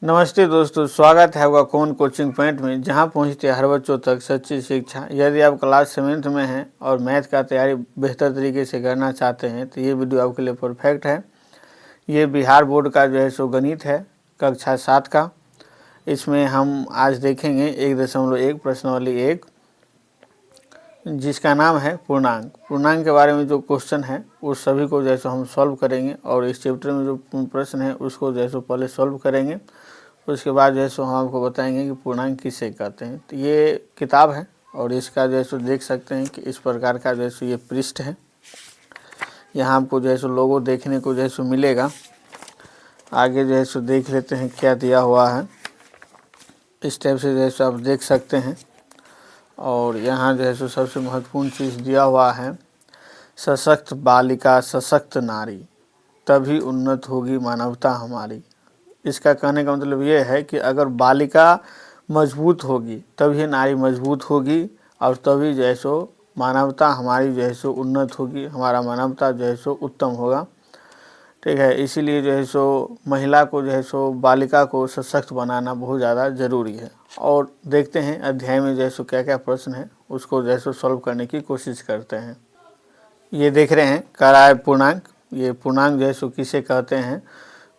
नमस्ते दोस्तों, स्वागत है आपका कौन कोचिंग पॉइंट में, जहां पहुंचते हर बच्चों तक सच्ची शिक्षा। यदि आप क्लास 7th में हैं और मैथ का तैयारी बेहतर तरीके से करना चाहते हैं तो ये वीडियो आपके लिए परफेक्ट है। ये बिहार बोर्ड का जो है सो गणित है, कक्षा 7 का। इसमें हम आज देखेंगे 1.1 प्रश्नावली 1, जिसका नाम है पूर्णांक। पूर्णांक के बारे में जो क्वेश्चन है उस सभी को जैसे हम सॉल्व करेंगे, और इस चैप्टर में जो प्रश्न है उसको जैसे पहले सॉल्व करेंगे। उसके बाद जो है सो हम आपको बताएंगे कि पूर्णांक किसे कहते हैं। तो ये किताब है और इसका जो है सो देख सकते हैं कि इस प्रकार का जो है सो ये पृष्ठ है। यहाँ आपको जो है सो लोगो देखने को जो है सो मिलेगा। आगे जो है सो देख लेते हैं क्या दिया हुआ है। इस टाइप से जो है सो आप देख सकते हैं। और यहाँ जो है सो सबसे महत्वपूर्ण चीज़ दिया हुआ है, सशक्त बालिका सशक्त नारी तभी उन्नत होगी मानवता हमारी। इसका कहने का मतलब ये है कि अगर बालिका मजबूत होगी तभी नारी मजबूत होगी, और तभी जो है सो मानवता हमारी जो है सो उन्नत होगी, हमारा मानवता जो है सो उत्तम होगा। ठीक है, इसीलिए जो है सो महिला को जो है सो बालिका को सशक्त बनाना बहुत ज़्यादा ज़रूरी है। और देखते हैं अध्याय में जो है सो क्या क्या प्रश्न है, उसको जो है सो सॉल्व करने की कोशिश करते हैं। ये देख रहे हैं कह रहा है पूर्णांक। ये पूर्णांक जो है सो किसे कहते हैं,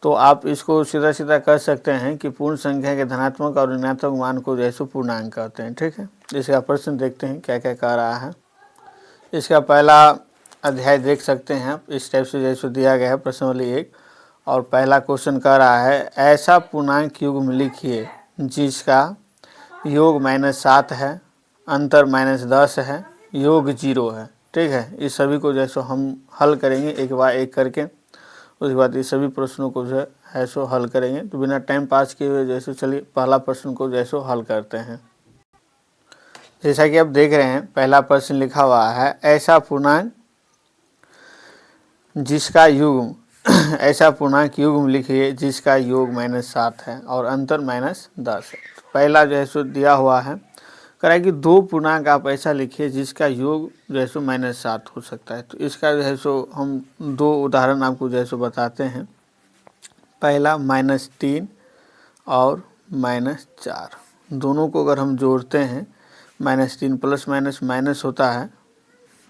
तो आप इसको सीधा सीधा कह सकते हैं कि पूर्ण संख्या के धनात्मक और ऋणात्मक मान को जो है सो पूर्णांक कहते हैं। ठीक है, इसका प्रश्न देखते हैं क्या क्या कह रहा है। इसका पहला अध्याय देख सकते हैं आप, इस टाइप से जैसे दिया गया है प्रश्नावली 1। और पहला क्वेश्चन कह रहा है, ऐसा पूर्णांक युग्म लिखिए जिसका योग -7 है, अंतर -10 है, योग 0 है। ठीक है, इस सभी को जैसे हम हल करेंगे एक बार एक करके। उसके बाद ये सभी प्रश्नों को जो है सो हल करेंगे। तो बिना टाइम पास किए हुए जैसे चलिए पहला प्रश्न को जैसो हल करते हैं। जैसा कि आप देख रहे हैं पहला प्रश्न लिखा हुआ है, ऐसा पूर्णांक जिसका युग्म ऐसा पूर्णांक युग्म लिखिए जिसका योग -7 है और अंतर -10 है। तो पहला जो है सो दिया हुआ है, कह रहा है कि दो पूर्णांक आप ऐसा लिखिए जिसका योग जो है सो -7 हो सकता है। तो इसका जो है सो हम दो उदाहरण आपको जो है सो बताते हैं। पहला -3 और -4, दोनों को अगर हम जोड़ते हैं, -3 प्लस माइनस माइनस होता है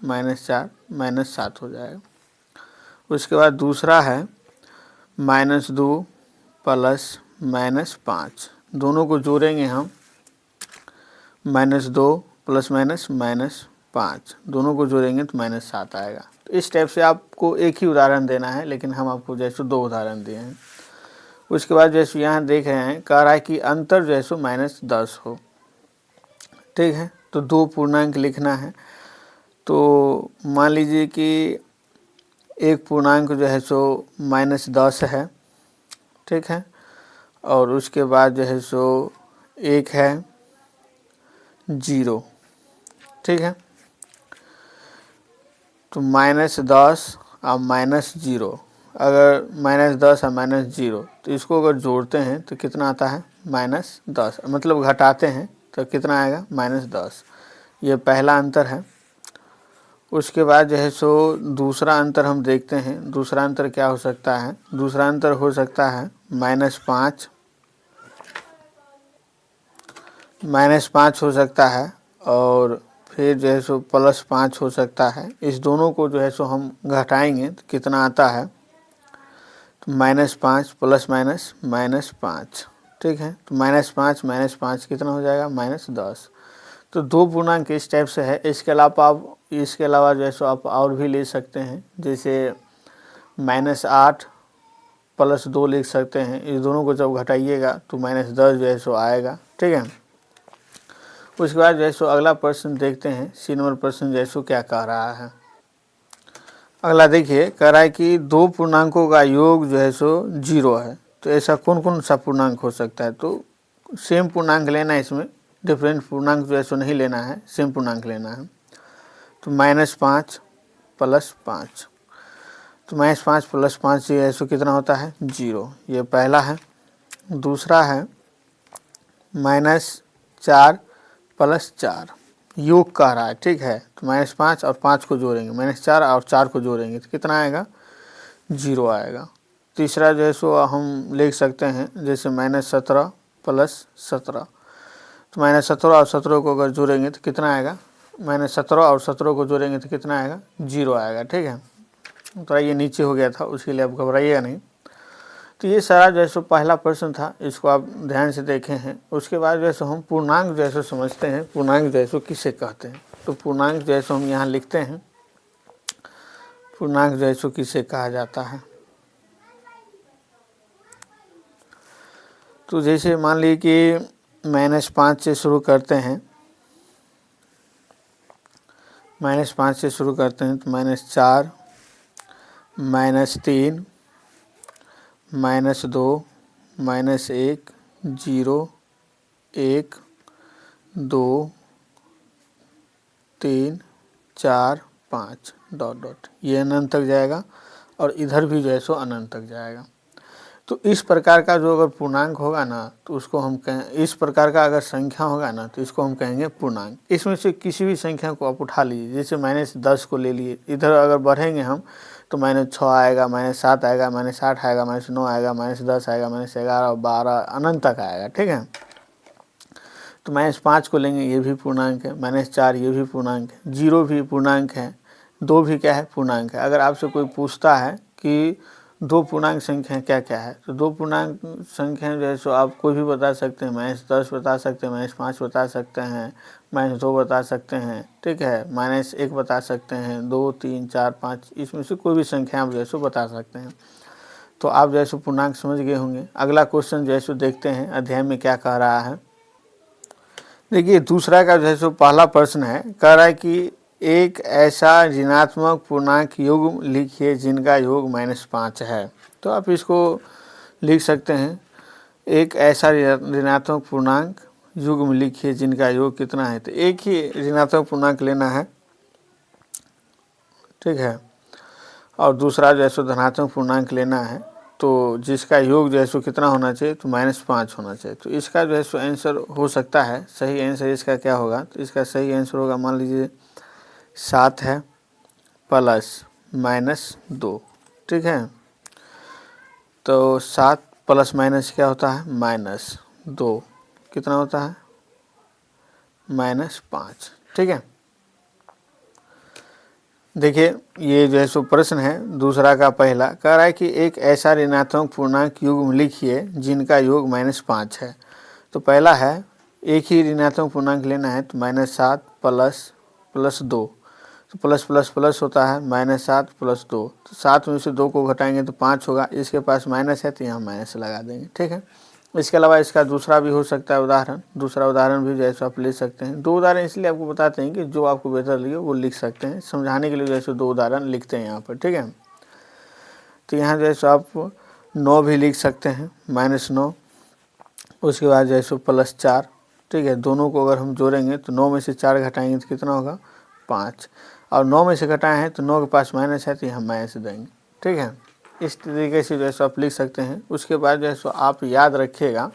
-4, -7 हो जाएगा। उसके बाद दूसरा है -2 प्लस -5, दोनों को जोड़ेंगे हम, -2 प्लस माइनस -5, दोनों को जोड़ेंगे तो -7 आएगा। तो इस टाइप से आपको एक ही उदाहरण देना है, लेकिन हम आपको जैसे दो उदाहरण दिए हैं। उसके बाद जैसे यहाँ देख रहे हैं कह रहा है कि अंतर जो है सो -10 हो। ठीक है, तो दो पूर्णांक लिखना है। तो मान लीजिए कि एक पूर्णांक जो है सो -10 है। ठीक है, और उसके बाद जो है सो एक है 0। ठीक है, तो -10 और -0, अगर -10 और -0, तो इसको अगर जोड़ते हैं तो कितना आता है -10, मतलब घटाते हैं तो कितना आएगा -10। ये पहला अंतर है। उसके बाद जो है सो दूसरा अंतर हम देखते हैं। दूसरा अंतर क्या हो सकता है, दूसरा अंतर हो सकता है -5 हो सकता है, और फिर जो है सो +5 हो सकता है। इस दोनों को जो है सो हम घटाएंगे तो कितना आता है, तो -5 प्लस माइनस -5। ठीक है, तो -5 -5 कितना हो जाएगा -10। तो दो पूर्णांक इस टाइप से है। इसके अलावा जो है सो आप और भी ले सकते हैं, जैसे -8 प्लस 2 लिख सकते हैं। इस दोनों को जब घटाइएगा तो -10 जो है सो आएगा। ठीक है, उसके बाद जो है सो अगला प्रश्न देखते हैं। सी नंबर प्रश्न जो है सो क्या कह रहा है। अगला देखिए, कह रहा है कि दो पूर्णांकों का योग जो है सो 0 है। तो ऐसा कौन कौन सा पूर्णांक हो सकता है, तो सेम पूर्णांक लेना है, इसमें डिफरेंट पूर्णांक जो है सो नहीं लेना है, सेम पूर्णांक लेना है। तो -5 प्लस 5, तो -5 प्लस 5 जो है सो कितना होता है 0। ये पहला है। दूसरा है -4 प्लस 4, योग कह रहा है। ठीक है, तो -5 और 5 को जोड़ेंगे, -4 और 4 को जोड़ेंगे तो कितना आएगा 0 आएगा। तीसरा जो है सो हम लिख सकते हैं जैसे -17 + 17। तो -17 और 17 को अगर जोड़ेंगे तो कितना आएगा, -17 और 17 को जोड़ेंगे तो कितना आएगा, 0 आएगा। ठीक है, तो ये नीचे हो गया था, उसके लिए आप घबराइएगा नहीं। तो ये सारा जो है सो पहला प्रश्न था, इसको आप ध्यान से देखें हैं। उसके बाद जो है सो हम पूर्णांक जो है सो समझते हैं, पूर्णांक जो है सो किसे कहते हैं। तो पूर्णांक जो है सो हम यहाँ लिखते हैं, पूर्णांक जो है सो किसे कहा जाता है। तो जैसे मान लीजिए कि -5 से शुरू करते हैं, -5 से शुरू करते हैं तो -4, -3, -2, -1, 0, 1, 2, 3, 4, 5 ... ये अनंत तक जाएगा और इधर भी जो है सो अनंत तक जाएगा। तो इस प्रकार का जो अगर पूर्णांक होगा ना तो उसको हम कहें, इस प्रकार का अगर संख्या होगा ना तो इसको हम कहेंगे पूर्णांक। इसमें से किसी भी संख्या को आप उठा लीजिए, जैसे -10 को ले लिए, इधर अगर बढ़ेंगे हम तो -6 आएगा, -7 आएगा, -8 आएगा, -9 आएगा, -10 आएगा, -11, 12 अनंत तक आएगा। ठीक है, तो -5 को लेंगे, ये भी पूर्णांक है, -4 ये भी पूर्णांक है, 0 भी पूर्णांक है, 2 भी क्या है, पूर्णांक है। अगर आपसे कोई पूछता है कि 2 पूर्णांक संख्या क्या क्या है, तो 2 पूर्णांक संख्या जो है सो आप कोई भी बता सकते हैं, -10 बता सकते हैं, -5 बता सकते हैं, -2 बता सकते हैं। ठीक है, -1 बता सकते हैं, 2, 3, 4, 5, इसमें से कोई भी संख्या आप जो है सो बता सकते हैं। तो आप जो है सो पूर्णांक समझ गए होंगे। अगला क्वेश्चन जो है सो देखते हैं अध्याय में क्या कह रहा है। देखिए दूसरा का जो है सो पहला प्रश्न है, कह रहा है कि एक ऐसा ऋणात्मक पूर्णांक युग्म लिखिए जिनका योग -5 है। तो आप इसको लिख सकते हैं, एक ऐसा ऋणात्मक पूर्णांक युग्म लिखिए जिनका योग कितना है। तो एक ही ऋणात्मक पूर्णांक लेना है, ठीक है, और दूसरा जो है सो धनात्मक पूर्णांक लेना है। तो जिसका योग जो है सो कितना होना चाहिए, तो -5 होना चाहिए। तो इसका जो है सो आंसर हो सकता है, सही आंसर इसका क्या होगा, तो इसका सही आंसर होगा, मान लीजिए 7 है प्लस -2। ठीक है, तो 7 प्लस माइनस क्या होता है, -2, कितना होता है, -5। ठीक है, देखिए ये जो है सो प्रश्न है दूसरा का पहला, कह रहा है कि एक ऐसा ऋणात्मक पूर्णांक युग्म लिखिए जिनका योग -5 है। तो पहला है, एक ही ऋणात्मक पूर्णांक लेना है, तो -7 प्लस 2, तो प्लस प्लस प्लस होता है, -7 + 2, तो 7 में से 2 को घटाएंगे तो 5 होगा। इसके पास माइनस है तो यहाँ माइनस लगा देंगे। ठीक है, इसके अलावा इसका दूसरा भी हो सकता है उदाहरण, दूसरा उदाहरण भी जैसे आप ले सकते हैं। 2 उदाहरण इसलिए आपको बताते हैं कि जो आपको बेहतर लगे वो लिख सकते हैं, समझाने के लिए जैसे 2 उदाहरण लिखते हैं यहाँ पर। ठीक है, तो यहाँ जैसे आप 9 भी लिख सकते हैं, -9, उसके बाद जैसे +4। ठीक है, दोनों को अगर हम जोड़ेंगे तो 9 में से 4 घटाएंगे तो कितना होगा, 5, और 9 में से घटाए हैं तो 9 के पास माइनस है तो यहाँ माइनस देंगे। ठीक है, इस तरीके से जैसे आप लिख सकते हैं। उसके बाद जैसे आप याद रखिएगा,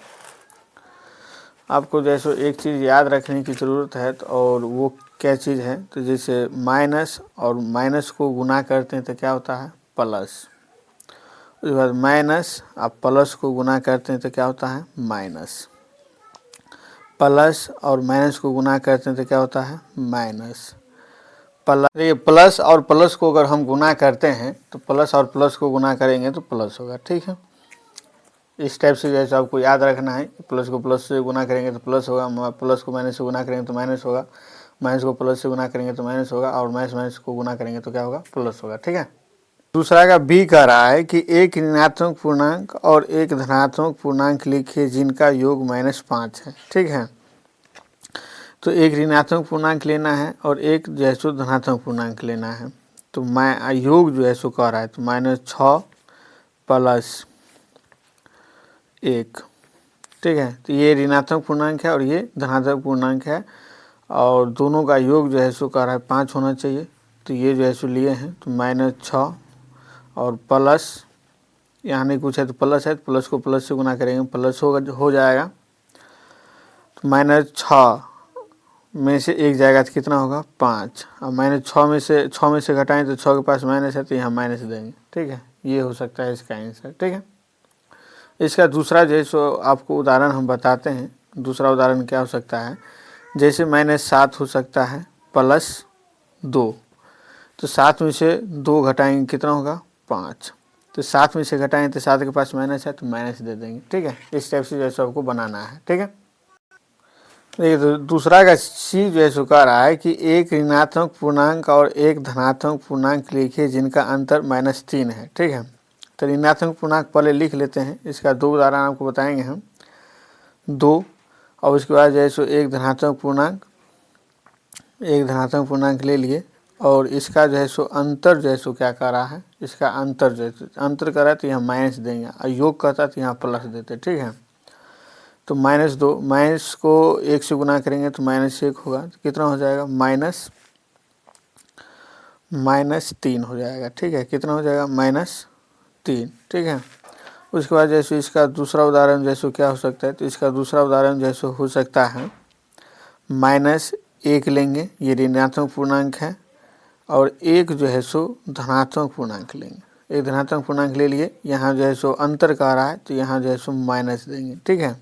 आपको जैसे एक चीज़ याद रखने की ज़रूरत है, तो और वो क्या चीज़ है, तो जैसे माइनस और माइनस को गुना करते हैं तो क्या होता है, प्लस। उसके बाद माइनस आप प्लस को गुना करते हैं तो क्या होता है, माइनस। प्लस और माइनस को गुना करते हैं तो क्या होता है, माइनस। प्लस और प्लस को अगर हम गुना करते हैं तो प्लस और प्लस को गुना करेंगे तो प्लस होगा। ठीक है, इस टाइप से जैसे आपको याद रखना है, प्लस को प्लस से गुना करेंगे तो प्लस होगा, प्लस को माइनस से गुना करेंगे तो माइनस होगा, माइनस को प्लस से गुना करेंगे तो माइनस होगा, और माइनस माइनस को गुना करेंगे तो क्या होगा, प्लस होगा। ठीक है, दूसरा का बी कह रहा है कि एक ऋणात्मक पूर्णांक और एक धनात्मक पूर्णांक लिखिए जिनका योग -5 है। ठीक है, तो एक ऋणात्मक पूर्णांक लेना है और एक जो है सो धनात्मक पूर्णांक लेना है। तो मैं योग जो है सो कह रहा है, तो -6 + 1। ठीक है, तो ये ऋणात्मक पूर्णांक है और ये धनात्मक पूर्णांक है, और दोनों का योग जो है सो कह रहा है 5 होना चाहिए। तो ये जो है सो लिए हैं, तो -6 और प्लस, यहाँ नहीं कुछ है तो प्लस है, तो प्लस को प्लस से गुना करेंगे प्लस हो जाएगा। तो -6 में से 1 जाएगा तो कितना होगा, 5, और -6 में से घटाएं तो 6 के पास माइनस है तो यहाँ माइनस देंगे। ठीक है, ये हो सकता है इसका आंसर। ठीक है, इसका दूसरा जैसो आपको उदाहरण हम बताते हैं। दूसरा उदाहरण क्या हो सकता है, जैसे -7 हो सकता है +2, तो 7 में से 2 घटाएंगे कितना होगा 5, तो 7 में से घटाएंगे तो 7 के पास माइनस है तो माइनस दे देंगे। ठीक है, इस टाइप से जैसे आपको बनाना है। ठीक है, देखिए दूसरा का सी जो है कह रहा है कि एक ऋणात्मक पूर्णांक और एक धनात्मक पूर्णांक लिखिए जिनका अंतर -3 है। ठीक है, तो ऋणात्मक पूर्णांक पहले लिख लेते हैं। इसका 2 उदाहरण आपको बताएंगे हम, 2 और उसके बाद जो है सो एक धनात्मक पूर्णांक ले लिए और इसका जो है सो अंतर जो है सो क्या कर रहा है, इसका अंतर जो है अंतर कर रहा है तो यहाँ माइनस देंगे और योग करता है तो यहाँ प्लस देते। ठीक है, तो -2 माइनस को 1 से गुना करेंगे तो -1 होगा, तो कितना हो जाएगा -3 हो जाएगा। ठीक है, कितना हो जाएगा -3। ठीक है, उसके बाद जैसे इसका दूसरा उदाहरण जैसे क्या हो सकता है, तो इसका दूसरा उदाहरण जैसे हो सकता है -1 लेंगे, ये ऋणात्मक पूर्णांक है, और एक जो है सो धनात्मक पूर्णांक लेंगे। एक धनात्मक पूर्णांक ले लिए, यहाँ जो है सो अंतर का रहा है तो यहाँ जो है सो माइनस देंगे। ठीक है,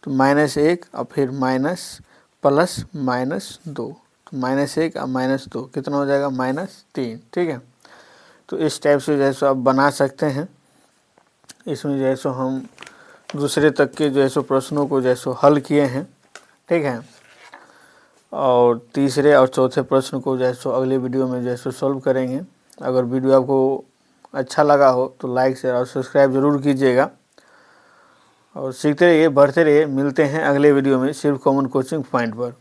तो -1 और फिर माइनस प्लस -2, तो -1 और -2 कितना हो जाएगा -3। ठीक है, तो इस टाइप से जो है सो आप बना सकते हैं। इसमें जो है सो हम दूसरे तक के जो है सो प्रश्नों को जो है सो हल किए हैं। ठीक है, और तीसरे और चौथे प्रश्न को जो है सो अगले वीडियो में जो है सो सॉल्व करेंगे। अगर वीडियो आपको अच्छा लगा हो तो लाइक शेयर और सब्सक्राइब ज़रूर कीजिएगा और सीखते रहिए, बढ़ते रहिए। मिलते हैं अगले वीडियो में सिर्फ कॉमन कोचिंग पॉइंट पर।